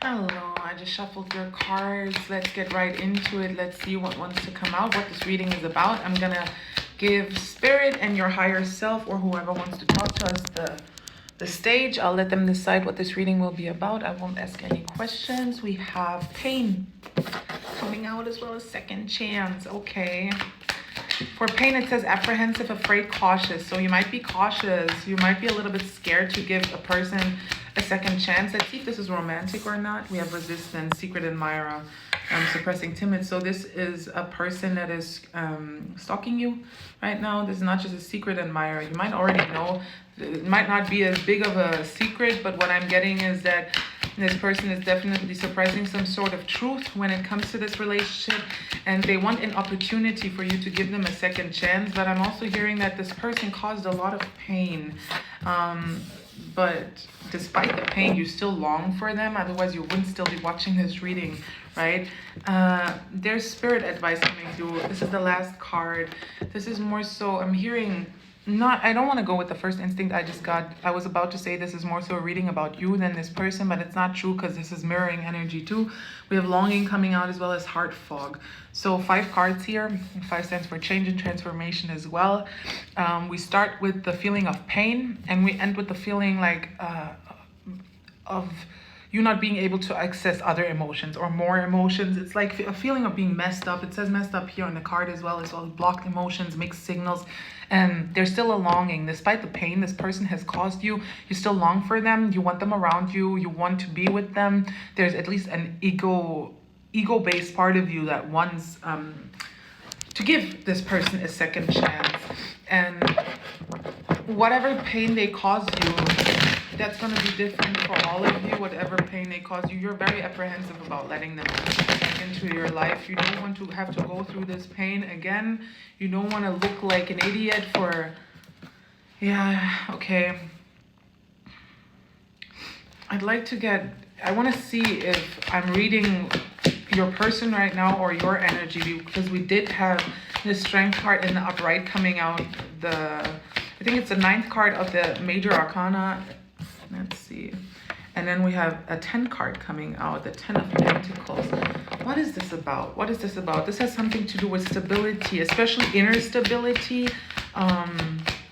Hello, I just shuffled your cards. Let's get right into it. Let's see what wants to come out, what this reading is about. I'm gonna give spirit and your higher self or whoever wants to talk to us the stage. I'll let them decide what this reading will be about. I won't ask any questions. We have pain coming out as well as second chance. Okay. For pain, it says apprehensive, afraid, cautious. So you might be cautious. You might be a little bit scared to give a person a second chance. Let's see if this is romantic or not. We have resistance, secret admirer, suppressing, timid. So this is a person that is stalking you right now. This is not just a secret admirer. You might already know. It might not be as big of a secret, but what I'm getting is that this person is definitely suppressing some sort of truth when it comes to this relationship, and they want an opportunity for you to give them a second chance. But I'm also hearing that this person caused a lot of pain. But despite the pain, you still long for them. Otherwise, you wouldn't still be watching this reading, right? There's spirit advice coming through. This is the last card. This is more so, I'm hearing... I don't want to go with the first instinct I just got. I was about to say this is more so a reading about you than this person, but it's not true because this is mirroring energy too. We have longing coming out as well as heart fog. So 5 cards here. 5 stands for change and transformation as well. We start with the feeling of pain and we end with the feeling like of you not being able to access other emotions or more emotions. It's like a feeling of being messed up. It says messed up here on the card as well as blocked emotions, mixed signals. And there's still a longing. Despite the pain this person has caused you, you still long for them. You want them around you. You want to be with them. There's at least an ego-based part of you that wants to give this person a second chance. And whatever pain they caused you, that's going to be different for all of you. Whatever pain they cause you, you're very apprehensive about letting them into your life. You don't want to have to go through this pain again. You don't want to look like an idiot for... Yeah, okay. I'd like to get... I want to see if I'm reading your person right now or your energy, because we did have the strength card in the upright coming out. I think it's the 9th card of the major arcana. Let's see. And then we have a 10 card coming out, the 10 of Pentacles. What is this about? What is this about? This has something to do with stability, especially inner stability,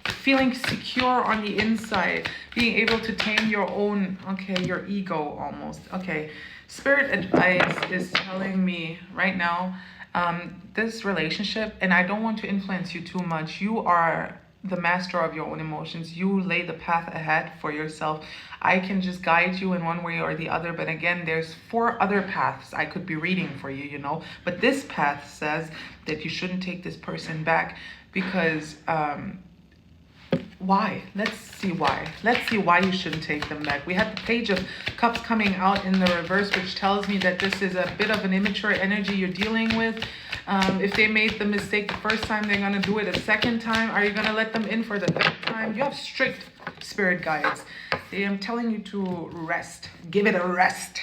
feeling secure on the inside, being able to tame your own, your ego almost. Okay, spirit advice is telling me right now, this relationship, and I don't want to influence you too much. You are the master of your own emotions. You lay the path ahead for yourself. I can just guide you in one way or the other, but again, there's 4 other paths I could be reading for you, you know. But this path says that you shouldn't take this person back because why? Let's see why. Let's see why you shouldn't take them back. We had the Page of Cups coming out in the reverse, which tells me that this is a bit of an immature energy you're dealing with. If they made the mistake the first time, they're going to do it a second time. Are you going to let them in for the 3rd time? You have strict spirit guides. They am telling you to rest. Give it a rest.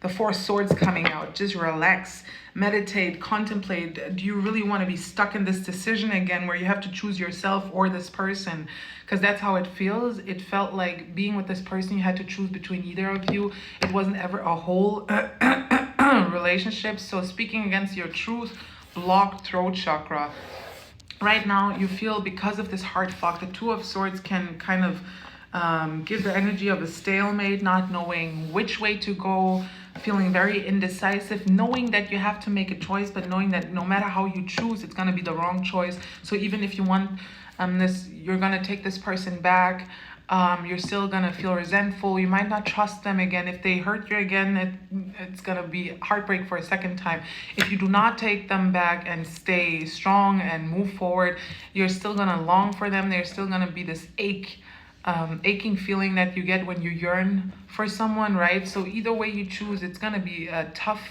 The 4 swords coming out. Just relax. Meditate. Contemplate. Do you really want to be stuck in this decision again where you have to choose yourself or this person? Because that's how it feels. It felt like being with this person, you had to choose between either of you. It wasn't ever a whole relationship. So speaking against your truth, blocked throat chakra. Right now, you feel because of this heart fog, the 2 of Swords can kind of give the energy of a stalemate, not knowing which way to go, feeling very indecisive, knowing that you have to make a choice, but knowing that no matter how you choose, it's going to be the wrong choice. So even if you want you're going to take this person back, you're still going to feel resentful. You might not trust them again. If they hurt you again, it's going to be heartbreak for a second time. If you do not take them back and stay strong and move forward, you're still going to long for them. There's still going to be this aching feeling that you get when you yearn for someone, right? So either way you choose, it's going to be a tough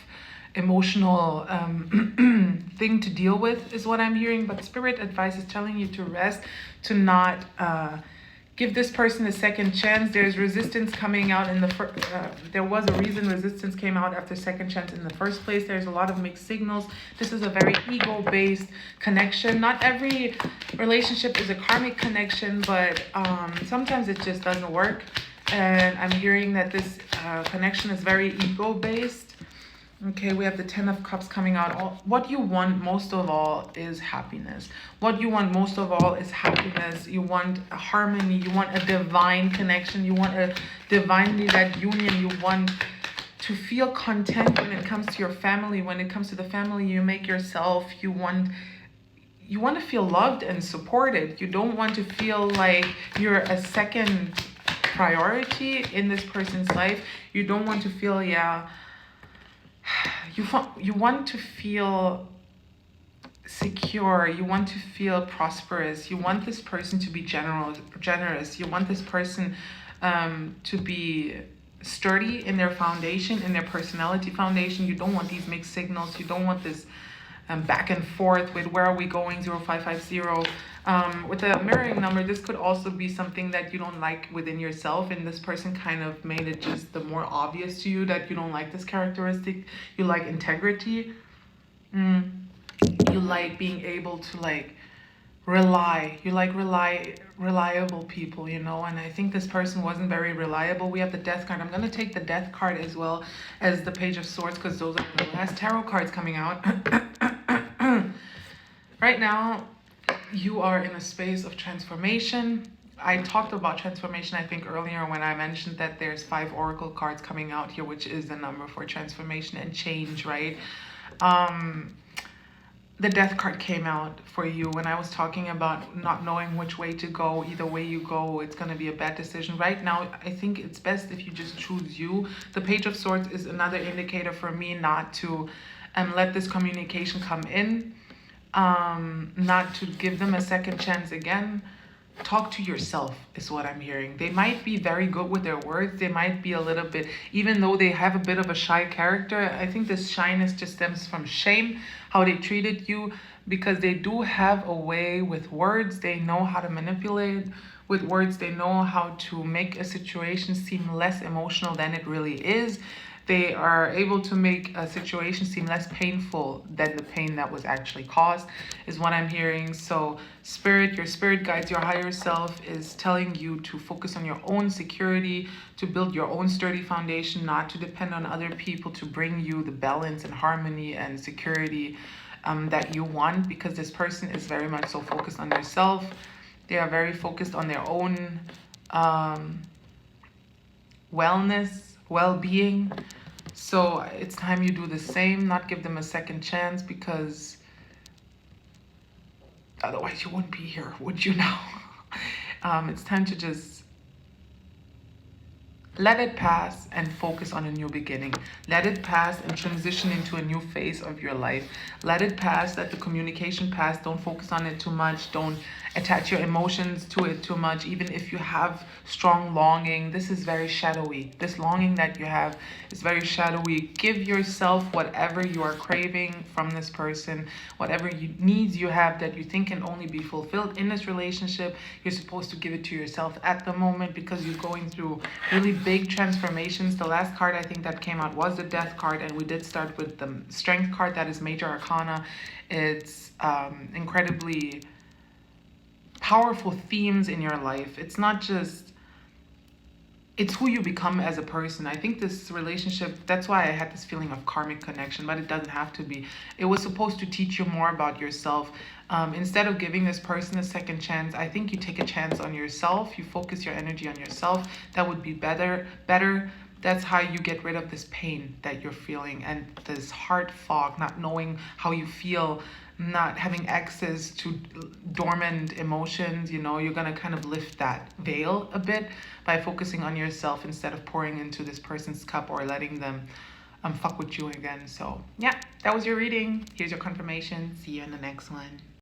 emotional thing to deal with is what I'm hearing. But spirit advice is telling you to rest, to not give this person a second chance. There's resistance coming out in the there was a reason resistance came out after second chance in the first place. There's a lot of mixed signals. This is a very ego-based connection. Not every relationship is a karmic connection, but sometimes it just doesn't work. And I'm hearing that this connection is very ego-based. Okay, we have the Ten of Cups coming out. What you want most of all is happiness. What you want most of all is happiness. You want a harmony. You want a divine connection. You want a divinely that union. You want to feel content when it comes to your family. When it comes to the family you make yourself, you want to feel loved and supported. You don't want to feel like you're a second priority in this person's life. You don't want to feel, you want to feel secure. You want to feel prosperous. You want this person to be generous. You want this person to be sturdy in their foundation, in their personality foundation. You don't want these mixed signals. You don't want this back and forth with where are we going, 0550. With a mirroring number, this could also be something that you don't like within yourself, and this person kind of made it just the more obvious to you that you don't like this characteristic. You like integrity. You like being able to rely. You like reliable people, and I think this person wasn't very reliable. We have the Death card. I'm going to take the Death card as well as the Page of Swords because those are the last tarot cards coming out. Right now, you are in a space of transformation. I talked about transformation, I think, earlier when I mentioned that there's 5 oracle cards coming out here, which is the number for transformation and change, right? The Death card came out for you when I was talking about not knowing which way to go. Either way you go, it's going to be a bad decision. Right now, I think it's best if you just choose you. The Page of Swords is another indicator for me not to let this communication come in, not to give them a second chance again. Talk to yourself is what I'm hearing. They might be very good with their words. They might be a little bit, even though they have a bit of a shy character, I think this shyness just stems from shame, how they treated you, because they do have a way with words. They know how to manipulate with words. They know how to make a situation seem less emotional than it really is. They are able to make a situation seem less painful than the pain that was actually caused, is what I'm hearing. So your spirit guides, your higher self is telling you to focus on your own security, to build your own sturdy foundation, not to depend on other people to bring you the balance and harmony and security that you want, because this person is very much so focused on themselves. They are very focused on their own wellness, well-being. So it's time you do the same, not give them a second chance, because otherwise you wouldn't be here, would you now? It's time to just let it pass and focus on a new beginning. Let it pass and transition into a new phase of your life. Let it pass, let the communication pass. Don't focus on it too much. Don't attach your emotions to it too much. Even if you have strong longing, this is very shadowy. This longing that you have is very shadowy. Give yourself whatever you are craving from this person, whatever needs you have that you think can only be fulfilled in this relationship. You're supposed to give it to yourself at the moment, because you're going through really big transformations. The last card I think that came out was the Death card, and we did start with the Strength card. That is Major Arcana. It's incredibly powerful themes in your life. It's not just, it's who you become as a person. I think this relationship, that's why I had this feeling of karmic connection, but it doesn't have to be. It was supposed to teach you more about yourself. Instead of giving this person a second chance, I think you take a chance on yourself. You focus your energy on yourself. That would be better. That's how you get rid of this pain that you're feeling and this heart fog, not knowing how you feel, not having access to dormant emotions. You're going to kind of lift that veil a bit by focusing on yourself instead of pouring into this person's cup or letting them fuck with you again. So yeah, that was your reading. Here's your confirmation. See you in the next one.